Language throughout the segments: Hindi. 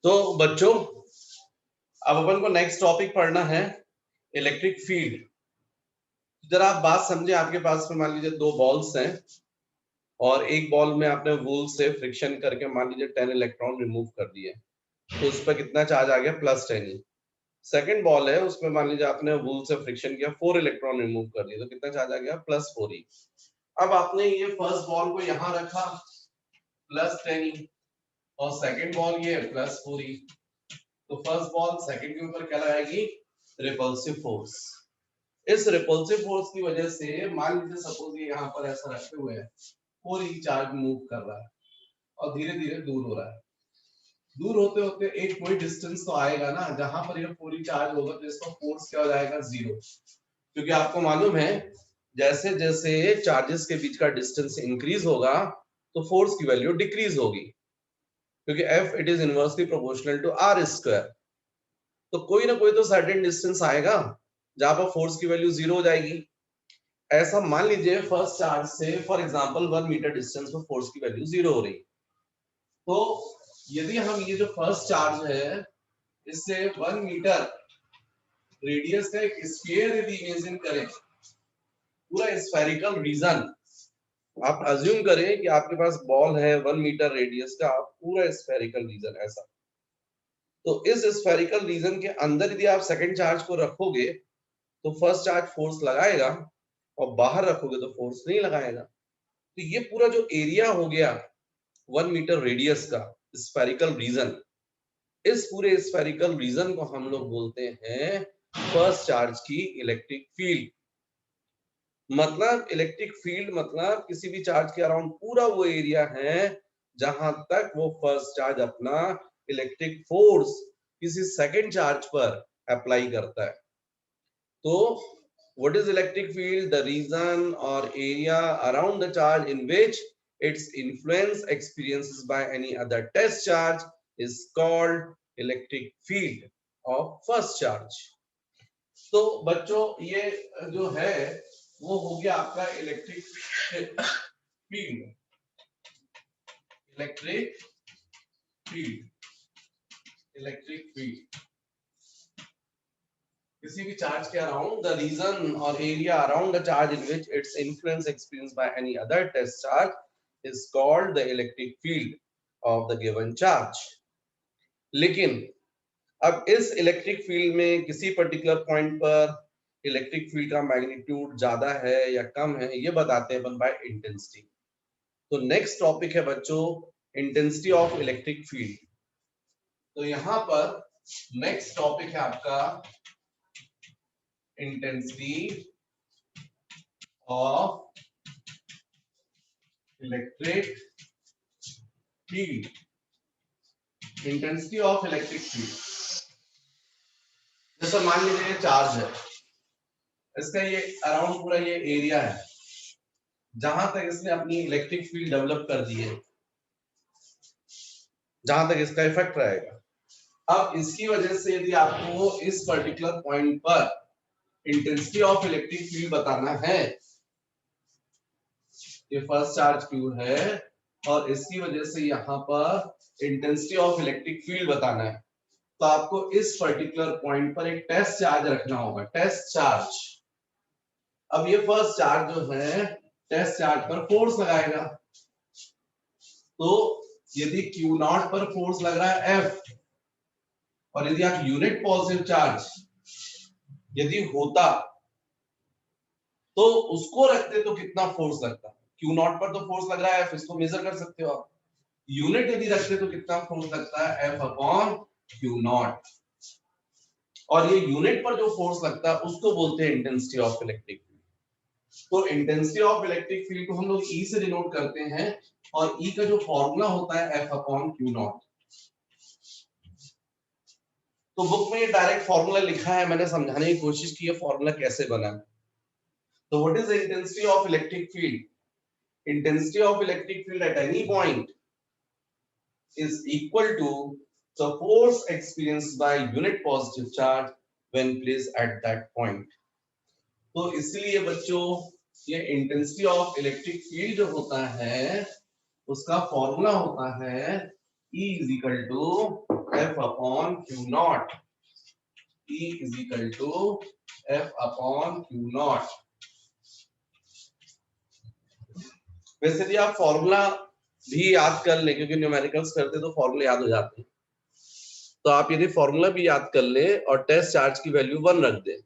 तो बच्चों अब अपन को नेक्स्ट टॉपिक पढ़ना है इलेक्ट्रिक फील्ड। जरा आप बात समझे, आपके पास में मान लीजिए दो बॉल्स हैं और एक बॉल में आपने वूल से फ्रिक्शन करके मान लीजिए 10 इलेक्ट्रॉन रिमूव कर दिए, तो उस पर कितना चार्ज आ गया? +10। सेकंड बॉल है, उसमें मान लीजिए आपने वूल से फ्रिक्शन किया, 4 इलेक्ट्रॉन रिमूव कर दिए, तो कितना चार्ज आ गया? +4। अब आपने ये फर्स्ट बॉल को यहां रखा +10 और सेकंड बॉल ये +4, तो फर्स्ट बॉल सेकंड के ऊपर क्या लगाएगी? Repulsive force. इस रिपल्सिव फोर्स की वजह से मान लीजिए सपोज ये यहाँ पर ऐसा रखे हुए है, 4 चार्ज मूव कर रहा है और धीरे धीरे दूर हो रहा है। दूर होते होते एक कोई डिस्टेंस तो आएगा ना, जहां पर ये 4 चार्ज होगा तो इसका फोर्स क्या हो जाएगा? 0। क्योंकि आपको मालूम है जैसे जैसे चार्जेस के बीच का डिस्टेंस इंक्रीज होगा तो फोर्स की वैल्यू डिक्रीज होगी, क्योंकि F it is inversely proportional to r²। तो कोई ना कोई तो सर्टेन डिस्टेंस आएगा जहां पर फोर्स की वैल्यू 0 हो जाएगी। ऐसा मान लीजिए फर्स्ट चार्ज से फॉर एग्जांपल 1 मीटर डिस्टेंस पर फोर्स की वैल्यू 0 हो रही, तो यदि हम ये जो फर्स्ट चार्ज है इससे 1 मीटर रेडियस का एक स्फीयर यदि इमेजिन करें, पूरा स्फेरिकल रीजन, आप अज्यूम करें कि आपके पास बॉल है 1 मीटर रेडियस का, पूरा स्फेरिकल रीजन ऐसा, तो इस स्फेरिकल रीजन के अंदर यदि आप सेकंड चार्ज को रखोगे तो फर्स्ट चार्ज फोर्स लगाएगा और बाहर रखोगे तो फोर्स नहीं लगाएगा। तो ये पूरा जो एरिया हो गया 1 मीटर रेडियस का स्फेरिकल रीजन, इस पूरे स्फेरिकल रीजन को हम लोग बोलते हैं फर्स्ट चार्ज की इलेक्ट्रिक फील्ड। मतलब इलेक्ट्रिक फील्ड मतलब किसी भी चार्ज के अराउंड पूरा वो एरिया है जहां तक वो फर्स्ट चार्ज अपना इलेक्ट्रिक फोर्स किसी सेकंड चार्ज पर अप्लाई करता है। तो what is electric field? The region or area around the charge in which its influence experiences by any other test charge is called electric field of first charge. तो बच्चों ये जो है वो हो गया आपका इलेक्ट्रिक फील्ड। इलेक्ट्रिक फील्ड किसी भी चार्ज के अराउंड द रीजन और area around the charge in which its influence experienced by any other test charge is called the electric field of the given charge. लेकिन अब इस इलेक्ट्रिक फील्ड में किसी पर्टिकुलर पॉइंट पर इलेक्ट्रिक फील्ड का मैग्नीट्यूड ज्यादा है या कम है, ये बताते हैं अपन बाय इंटेंसिटी। तो नेक्स्ट टॉपिक है बच्चों इंटेंसिटी ऑफ इलेक्ट्रिक फील्ड। तो यहां पर नेक्स्ट टॉपिक है आपका intensity of electric field। intensity of electric field, जैसे मान लीजिए ये चार्ज है, इसका ये अराउंड पूरा ये एरिया है जहां तक इसने अपनी इलेक्ट्रिक फील्ड डेवलप कर दी है, जहां तक इसका इफेक्ट रहेगा। अब इसकी वजह से यदि आपको इस पर्टिकुलर पॉइंट पर इंटेंसिटी ऑफ इलेक्ट्रिक फील्ड बताना है, ये फर्स्ट चार्ज क्यू है और इसकी वजह से यहां पर इंटेंसिटी ऑफ इलेक्ट्रिक फील्ड बताना है, तो आपको इस पर्टिकुलर पॉइंट पर एक टेस्ट चार्ज रखना होगा, टेस्ट चार्ज। अब ये फर्स्ट चार्ज जो है टेस्ट चार्ज पर फोर्स लगाएगा, तो यदि Q0 पर फोर्स लग रहा है F, और यदि आप यूनिट पॉजिटिव चार्ज यदि होता तो उसको रखते तो कितना फोर्स लगता? Q0 पर तो फोर्स लग रहा है F, इसको मेजर कर सकते हो आप। यूनिट यदि रखते तो कितना फोर्स लगता है? F/Q0। और ये यूनिट पर जो फोर्स लगता है उसको बोलते हैं इंटेंसिटी ऑफ इलेक्ट्रिक फील्ड। तो इंटेंसिटी ऑफ इलेक्ट्रिक फील्ड को हम लोग E से डिनोट करते हैं और E का जो फॉर्मूला होता है F/Q0। तो बुक में ये डायरेक्ट फॉर्मूला लिखा है, मैंने समझाने की कोशिश की है फॉर्मूला कैसे बना। तो what is the intensity of electric field? Intensity of electric field at any point is equal to the force experienced by unit positive charge when placed at that point। तो इसलिए बच्चों ये इंटेंसिटी ऑफ इलेक्ट्रिक फील्ड जो होता है उसका फॉर्मूला होता है E is equal to F upon Q naught. E is equal to F upon Q naught. वैसे यदि आप फॉर्मूला भी याद कर लें, क्योंकि न्यूमेरिकल्स करते तो फॉर्मूले याद हो जाते हैं, तो आप यदि फॉर्मूला भी याद कर ले और टेस्ट चार्ज की वैल्यू 1 रख दे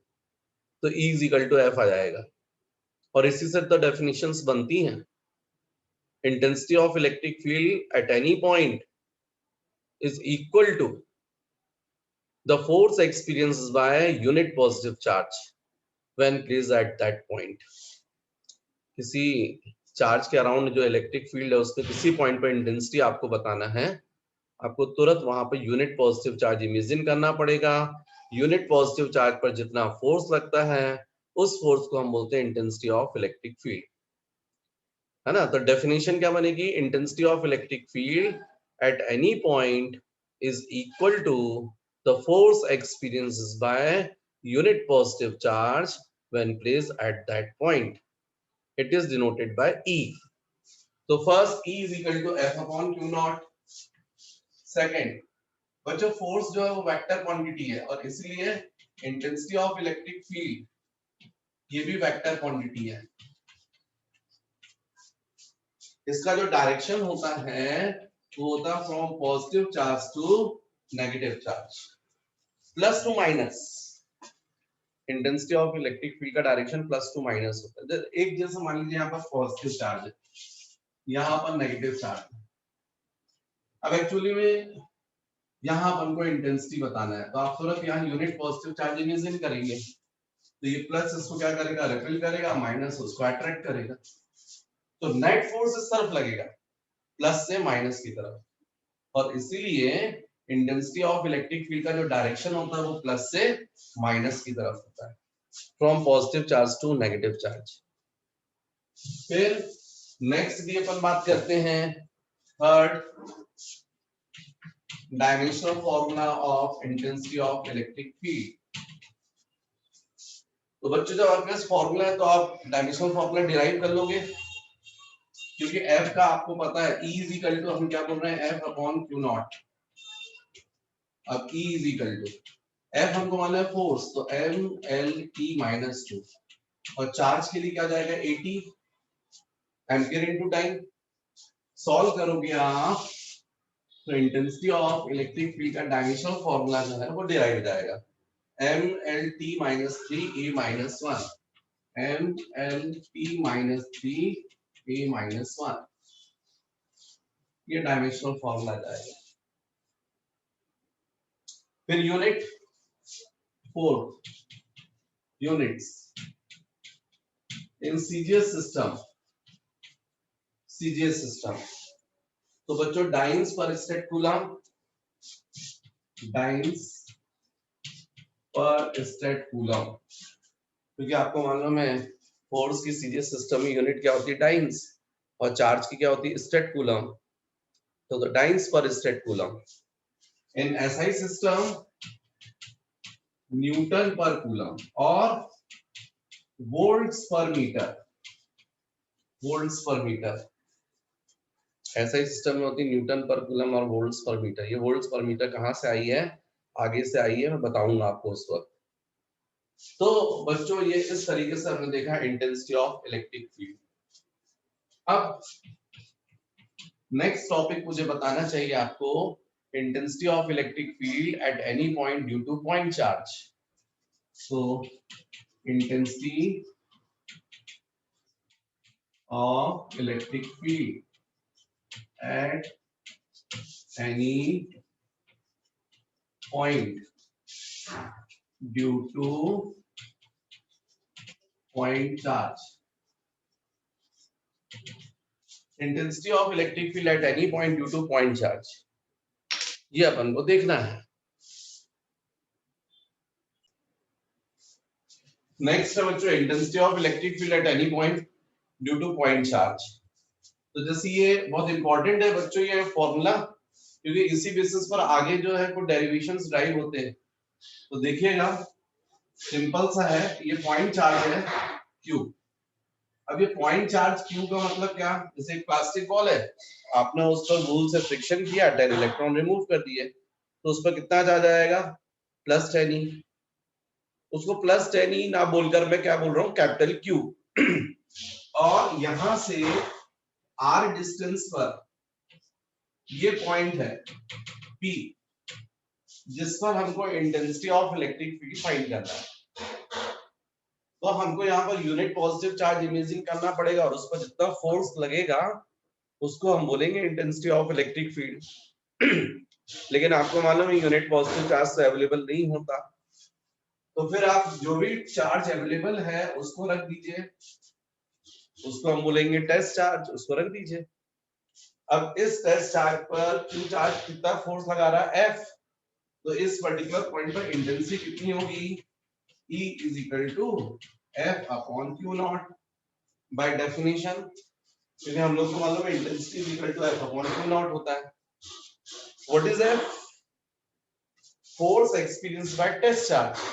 तो E is equal to F आ जाएगा। और इसी से तो डेफिनेशंस बनती हैं। Intensity of electric field at any point is equal to the force experienced by unit positive charge when placed at that point. किसी चार्ज के अराउंड जो इलेक्ट्रिक फील्ड है उसके किसी पॉइंट पर इंटेंसिटी आपको बताना है, आपको तुरंत वहां per unit positive charge imagine करना पड़ेगा। यूनिट पॉजिटिव चार्ज पर जितना फोर्स लगता है उस फोर्स को हम बोलते हैं इंटेंसिटी ऑफ इलेक्ट्रिक फील्ड, है ना। तो डेफिनेशन क्या बनेगी? Intensity of electric field at any point is equal to the force experienced by unit positive charge when placed at that point. It is denoted by E। तो first E is equal to F upon Q naught. Second, बच्चों फोर्स जो है वो वेक्टर क्वांटिटी है और इसलिए इंटेंसिटी ऑफ इलेक्ट्रिक फील्ड ये भी वेक्टर क्वांटिटी है। इसका जो डायरेक्शन होता है वो होता है from positive charge to negative charge, plus to minus. Intensity of electric field का डायरेक्शन प्लस टू माइनस होता है। एक जैसे मान लीजिए यहाँ पर पॉजिटिव चार्ज है, यहाँ पर नेगेटिव चार्ज है। अब एक्चुअली में यहाँ अपन को इंटेंसिटी बताना है, तो आप तुरंत यहाँ यूनिट पॉजिटिव चार्ज इमेजिन करेंगे, तो ये प्लस इसको क्या करेगा? रिपेल करेगा, माइनस उसको अट्रैक्ट करेगा। तो नेट फोर्स इस तरफ लगेगा, प्लस से माइनस की तरफ, और इसीलिए इंटेंसिटी ऑफ इलेक्ट्रिक फील्ड का जो डायरेक्शन होता है वो प्लस से माइनस की तरफ होता है, from positive charge to negative charge. फिर नेक्स्ट भी अपन बात करते हैं, third, dimensional formula of intensity of electric field. तो बच्चों जब आपके पास फॉर्मूला है तो आप डायमेंशनल फॉर्मूला डिराइव कर लोगे, क्योंकि F का आपको पता है E इज इक्वल टू, हम क्या बोल रहे हैं, F अपॉन Q नॉट। अब E is equal to F हमको मालूम है फोर्स, तो mLT माइनस 2, और चार्ज के लिए क्या जाएगा 80 एम्पियर इनटू टाइम। सॉल्व करोगे आप तो इंटेंसिटी ऑफ इलेक्ट्रिक फील्ड का डायमेंशनल फॉर्मूला जो है वो डिराइव हो जाएगा, mLT minus 3 A minus 1, mLT minus 3 A minus 1, ये डायमेंशनल फॉर्मूला जाएगा। फिर unit 4 units in CGS system. तो बच्चों डाइन्स पर स्टेट कूलम, डाइन्स पर स्टेट कूलम, क्योंकि आपको मालूम है फोर्स की सीजीएस सिस्टम में यूनिट क्या होती है? डाइन्स, और चार्ज की क्या होती है? State coulomb. तो डाइन्स पर state coulomb. In SI system Newton पर कूलम और वोल्ट्स पर मीटर। वोल्ट्स पर मीटर ऐसा ही सिस्टम में होती है, न्यूटन पर कूलम और वोल्ट्स पर मीटर। ये वोल्ट्स पर मीटर कहाँ से आई है? आगे से आई है, मैं बताऊंगा आपको उस वक्त। तो बच्चों ये इस तरीके से हमने देखा इंटेंसिटी ऑफ इलेक्ट्रिक फील्ड। अब नेक्स्ट टॉपिक मुझे बताना चाहिए आपको, intensity of electric field at any point due two point charge. So intensity of electric field at any point due to point charge. Intensity of electric field at any point due to point charge, ये अपन को देखना है। नेक्स्ट है बच्चों intensity of electric field at any point due two point charge. तो जैसे ये बहुत इंपॉर्टेंट है बच्चों ये फॉर्मूला, क्योंकि इसी बेसिस पर आगे जो है कुछ डेरिवेशंस ड्राइव होते हैं। तो देखिएगा सिंपल सा है, ये पॉइंट चार्ज है Q। अब ये पॉइंट चार्ज Q का मतलब क्या? जैसे एक प्लास्टिक बॉल है, आपने उस पर बूल से फ्रिक्शन किया, 10 इलेक्ट्रॉन रिमूव कर दिए, तो उस पर कितना आ जाएगा, प्लस 10E। उसको प्लस 10E ना बोलकर मैं क्या बोल रहा हूं, कैपिटल क्यू। और यहां से आर डिस्टेंस पर ये पॉइंट है P, जिस पर हमको intensity of electric field find करना है। तो हमको यहाँ per unit positive charge imaging करना पड़ेगा और उस पर जितना फोर्स लगेगा उसको हम बोलेंगे इंटेंसिटी ऑफ इलेक्ट्रिक फील्ड। लेकिन आपको मालूम है यूनिट पॉजिटिव चार्ज तो अवेलेबल नहीं होता, तो फिर आप जो भी चार्ज अवेलेबल है उसको रख दीजिए, उसको हम बोलेंगे टेस्ट चार्ज, उसको रख दीजिए। अब इस टेस्ट चार्ज पर क्यू चार्ज कितना फोर्स लगा रहा है, F, तो इस पर्टिकुलर पॉइंट पर इंटेंसिटी कितनी होगी, E is equal to F upon Q naught by definition, क्योंकि हम लोग को मालूम है intensity is equal to F upon Q naught होता है। What is F? Force experienced by test charge।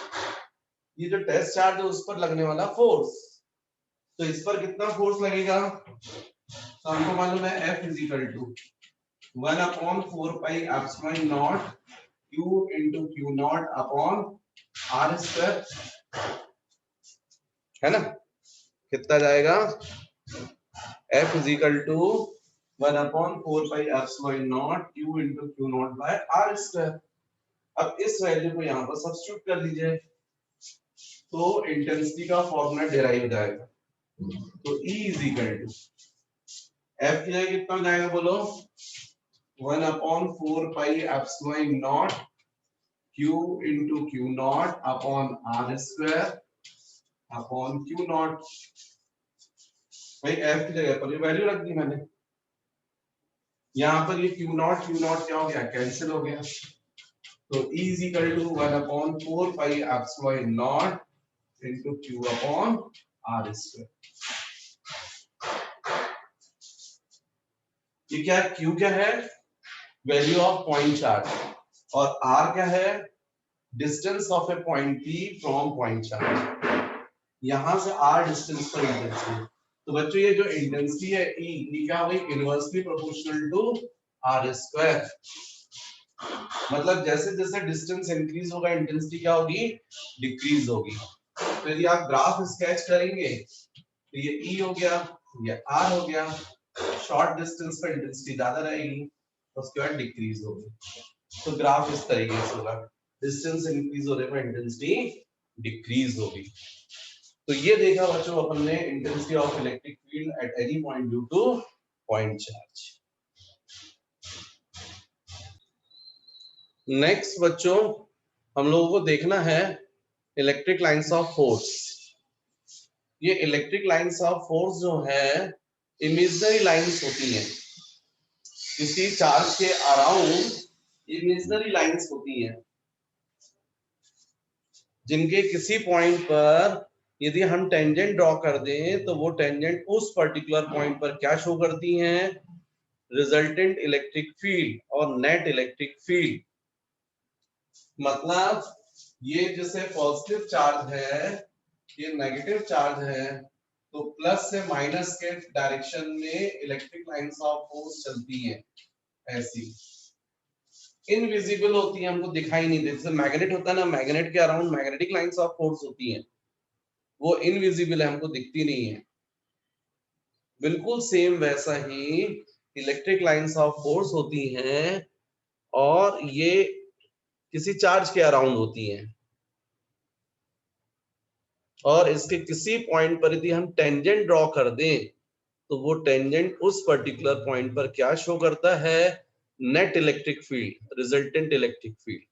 ये जो टेस्ट चार्ज है उस पर लगने वाला फोर्स, तो इस पर कितना फोर्स लगेगा, तो हमको मालूम है F is equal to 1 upon 4 pi epsilon naught Q into Q naught upon R square, है ना। कितना जाएगा, F is equal to 1 upon 4 pi epsilon naught Q into Q naught by R square। अब इस वैल्यू को यहाँ पर सब्स्टिट्यूट कर दीजिए, तो इंटेंसिटी का फॉर्मूला डिराइव हो जाएगा। तो E is equal to F की जगह कितना जाएगा बोलो, 1 upon 4 pi epsilon naught Q into Q naught upon R square upon Q naught। भाई F की जगह पर ये वैल्यू रख दी मैंने, यहाँ पर ये Q naught क्या हो गया, कैंसिल हो गया। तो E is equal to 1 upon 4 pi epsilon naught into Q upon R square। ये क्या है, Q क्या है, वैल्यू ऑफ पॉइंट चार्ज, और R क्या है, distance of A point P from point charge. यहां से R डिस्टेंस पर इंटेंसिटी, तो बच्चों ये जो इंटेंसिटी है E, ये क्या होगी, inversely proportional to R square. मतलब जैसे जैसे डिस्टेंस इंक्रीज होगा इंटेंसिटी क्या होगी, डिक्रीज होगी। तो यदि आप ग्राफ स्केच करेंगे तो ये E हो गया, ये R हो गया, शॉर्ट डिस्टेंस पर इंटेंसिटी ज्यादा रहेगी, उसके बाद डिक्रीज होगी। तो ग्राफ इस तरीके से होगा, डिस्टेंस इंक्रीज होने पर इंटेंसिटी डिक्रीज होगी। तो ये देखा बच्चों अपन ने intensity of electric field at any point due two point charge. Next बच्चों हम लोगों को देखना है इलेक्ट्रिक लाइंस ऑफ फोर्स। ये इलेक्ट्रिक लाइंस ऑफ फोर्स जो है इमेजिनरी लाइंस होती हैं, किसी चार्ज के अराउंड इमेजिनरी लाइंस होती हैं, जिनके किसी पॉइंट पर यदि हम टेंजेंट ड्रॉ कर दें तो वो टेंजेंट उस पर्टिकुलर पॉइंट पर क्या शो करती हैं, रिजल्टेंट इलेक्ट्रिक फील्ड और नेट इलेक्ट्रिक फील्ड। मतलब ये जैसे पॉजिटिव चार्ज है, ये नेगेटिव चार्ज है, तो प्लस से माइनस के डायरेक्शन में इलेक्ट्रिक लाइंस ऑफ फोर्स चलती हैं, ऐसी इनविजिबल होती है, हमको दिखाई नहीं देती। जैसे मैग्नेट होता है ना, मैग्नेट के around magnetic lines of force होती हैं, वो इनविजिबल है, हमको दिखती नहीं है। बिल्कुल सेम वैसा ही इलेक्ट्रिक लाइंस ऑफ फोर्स होती हैं और ये किसी चार्ज के अराउंड होती हैं, और इसके किसी पॉइंट पर यदि हम टेंजेंट ड्रॉ कर दें तो वो टेंजेंट उस पर्टिकुलर पॉइंट पर क्या शो करता है, net electric field, resultant electric field.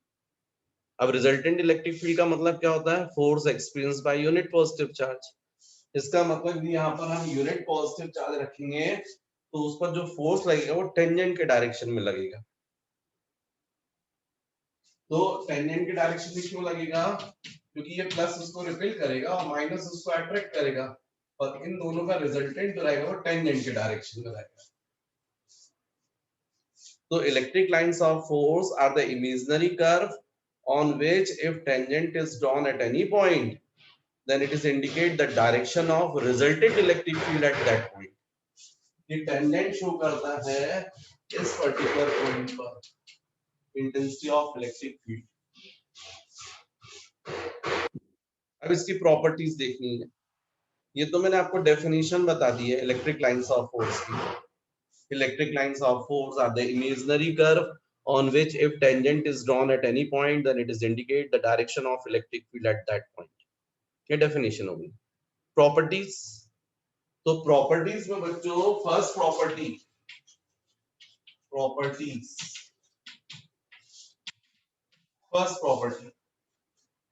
अब रिजल्टेंट इलेक्ट्रिक फील्ड का मतलब क्या होता है, force experience by unit positive charge. इसका मतलब यहाँ पर हम यूनिट पॉजिटिव चार्ज रखेंगे तो उस पर जो फोर्स लगेगा वो टेंजेंट के डायरेक्शन में लगेगा। तो टेंजेंट के डायरेक्शन में क्यों लगेगा, क्योंकि ये प्लस उसको रिपेल करेगा और माइनस उसको अट्रैक्ट करेगा, और इन दोनों का रिजल्टेंट जो रहेगा वो टेंजेंट के डायरेक्शन में रहेगा। तो electric lines of force are the imaginary curve on which if tangent is drawn at any point then it is indicate the direction of resultant electric field at that point। ये टेंजेंट शो करता है इस पर्टिकुलर पॉइंट पर इंटेंसिटी ऑफ इलेक्ट्रिक फील्ड। अब इसकी प्रॉपर्टीज देखनी है। ये तो मैंने आपको डेफिनेशन बता दी है इलेक्ट्रिक लाइंस ऑफ फोर्स की। Electric lines of force are the imaginary curve on which if tangent is drawn at any point, then it is indicate the direction of electric field at that point. ये definition होगी। Properties, तो properties में बच्चों first property,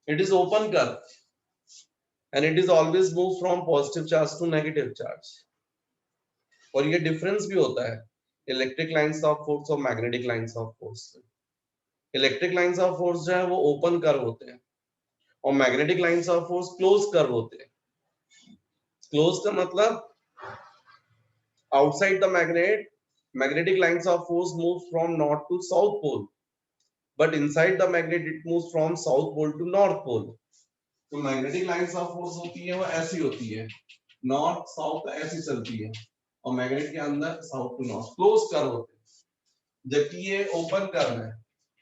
it is open curve and it is always move from positive charge to negative charge। और ये difference भी होता है इलेक्ट्रिक लाइंस ऑफ फोर्स और magnetic lines of force. Electric lines of force जो है वो ओपन कर्व होते हैं और magnetic lines of force close curve होते हैं। क्लोज का मतलब outside the magnetic lines of force move from north to south pole, but inside the magnet it moves from south pole to north pole। तो मैग्नेटिक लाइंस ऑफ फोर्स होती है वो ऐसी होती है, नॉर्थ साउथ ऐसी चलती है और मैग्नेट के अंदर south to north close curve होते हैं। जबकि ये ओपन कर्व है,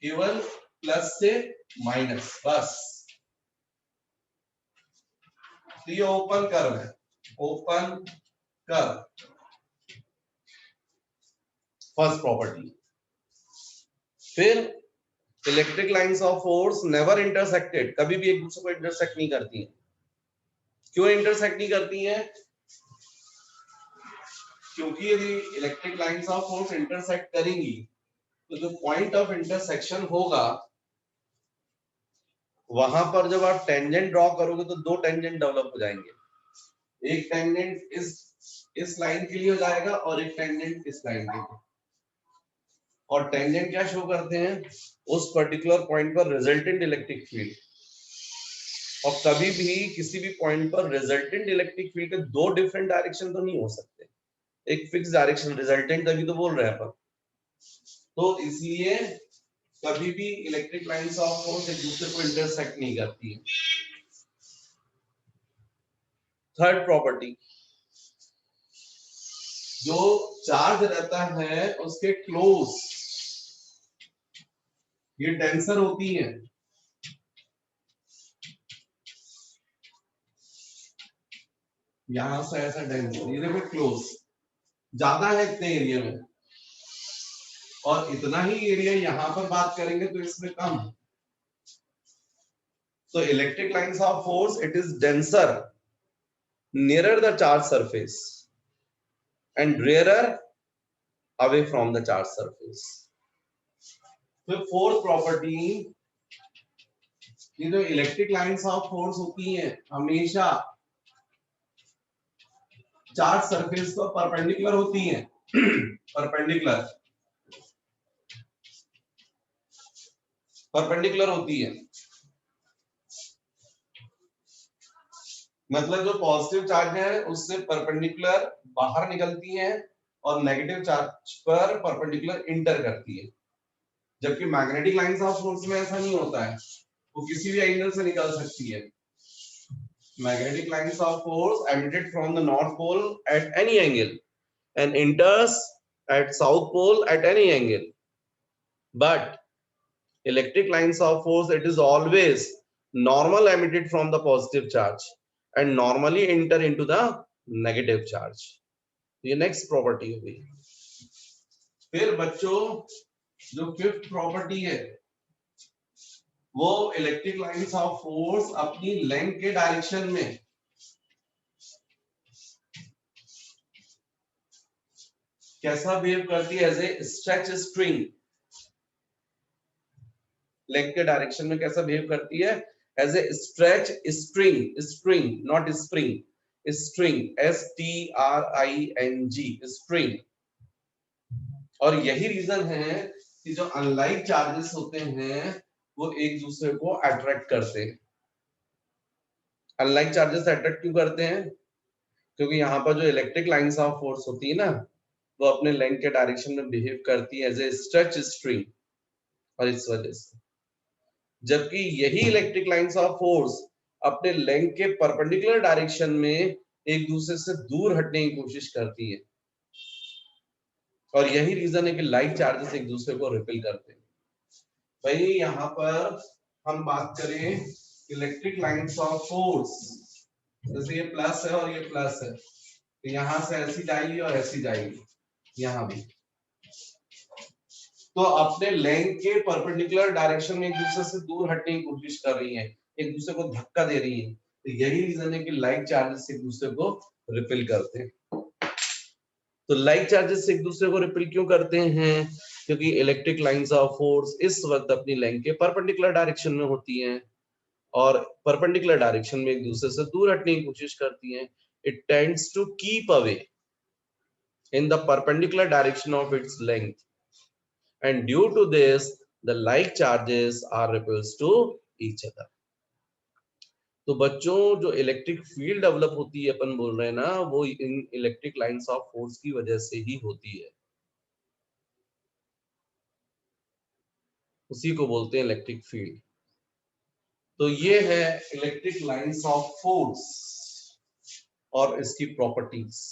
केवल प्लस से माइनस बस। तो ये ओपन कर्व है, ओपन कर्व फर्स्ट प्रॉपर्टी। फिर electric lines of force never intersected, कभी भी एक दूसरे को इंटरसेक्ट नहीं करती हैं। क्यों इंटरसेक्ट नहीं करती हैं? क्योंकि यदि electric lines of force intersect करेंगी तो जो पॉइंट ऑफ इंटरसेक्शन होगा वहां पर जब आप टेंजेंट ड्रॉ करोगे तो दो टेंजेंट डेवलप हो जाएंगे। एक टेंजेंट इस लाइन के लिए हो जाएगा और एक टेंजेंट इस लाइन के लिए। और टेंजेंट क्या शो करते हैं? उस पर्टिकुलर पॉइंट पर रिजल्टेंट इलेक्ट्रिक फील्ड। और कभी भी किसी भी पॉइंट पर रिजल्टेंट इलेक्ट्रिक फील्ड के दो डिफरेंट डायरेक्शन तो नहीं हो सकते, एक फिक्स डायरेक्शन रिजल्टेंट तभी तो बोल रहे हैं अपन। तो इसलिए कभी भी इलेक्ट्रिक लाइंस ऑफ फोर्स एक दूसरे को इंटरसेक्ट नहीं करती है। थर्ड प्रॉपर्टी, जो चार्ज रहता है उसके क्लोज ये टेंसर होती है। यहां से ऐसा टेंसर, ये देखो क्लोज ज्यादा है इतने एरिया में, और इतना ही एरिया यहां पर बात करेंगे तो इसमें कम। So electric lines of force, it is denser nearer the charge surface and rarer away from the charge surface। तो fourth property, ये जो इलेक्ट्रिक लाइंस ऑफ फोर्स होती हैं हमेशा चार्ज सरफेस को परपेंडिकुलर होती हैं। परपेंडिकुलर होती है, मतलब जो पॉजिटिव चार्ज है उससे परपेंडिकुलर बाहर निकलती हैं और नेगेटिव चार्ज पर परपेंडिकुलर इंटर करती है। जबकि मैग्नेटिक लाइंस ऑफ फोर्स में ऐसा नहीं होता है, वो किसी भी एंगल से निकल सकती है। Magnetic lines of force emitted from the north pole at any angle and enters at south pole at any angle, but electric lines of force, it is always normal emitted from the positive charge and normally enter into the negative charge। ये next property होगी। फिर बच्चों जो फिफ्थ प्रॉपर्टी है वो इलेक्ट्रिक लाइंस ऑफ फोर्स अपनी लेंथ के डायरेक्शन में कैसा बिहेव करती है? As a stretch string. Length के डायरेक्शन में कैसा बिहेव करती है? As a stretch string, string not spring, string STRING, string. और यही रीजन है कि जो अनलाइक चार्जेस होते हैं वो एक दूसरे को अट्रैक्ट करते हैं। अनलाइक चार्जेस अट्रैक्ट क्यों करते हैं? क्योंकि यहाँ पर जो इलेक्ट्रिक लाइंस ऑफ फोर्स होती है ना वो अपने लेंथ के डायरेक्शन में बिहेव करती है एज ए स्ट्रेच स्ट्रिंग, और इस वजह से। जबकि यही इलेक्ट्रिक लाइंस ऑफ फोर्स अपने लेंथ के परपेंडिकुलर डायरेक्शन में एक दूसरे से दूर हटने की कोशिश करती है, और यही रीजन है कि लाइक चार्जेस एक दूसरे को रिपेल करते हैं। भाई यहाँ पर हम बात करें इलेक्ट्रिक लाइंस ऑफ फोर्स, जैसे ये प्लस है और ये प्लस है, तो यहाँ से ऐसी जाएगी और ऐसी जाएगी, यहाँ भी तो अपने लेंथ के परपेंडिकुलर डायरेक्शन में एक दूसरे से दूर हटने की कोशिश कर रही है, एक दूसरे को धक्का दे रही है। तो यही रीजन है कि लाइक चार्जेस एक दूसरे को रिपेल करते हैं। तो लाइक चार्जेस एक दूसरे को रिपेल क्यों करते हैं? क्योंकि इलेक्ट्रिक लाइंस ऑफ फोर्स इस वक्त अपनी लेंथ के परपेंडिकुलर डायरेक्शन में होती हैं और परपेंडिकुलर डायरेक्शन में एक दूसरे से दूर हटने की कोशिश करती हैं। It tends to keep away in the perpendicular direction of its length, and due to this the like charges are repulsed to each other. तो बच्चों जो इलेक्ट्रिक फील्ड डेवलप होती है अपन बोल रहे हैं ना, वो इन इलेक्ट्रिक लाइंस ऑफ फोर्स की वजह से ही होती है, उसी को बोलते हैं इलेक्ट्रिक फील्ड। तो ये है इलेक्ट्रिक लाइंस ऑफ फोर्स और इसकी प्रॉपर्टीज।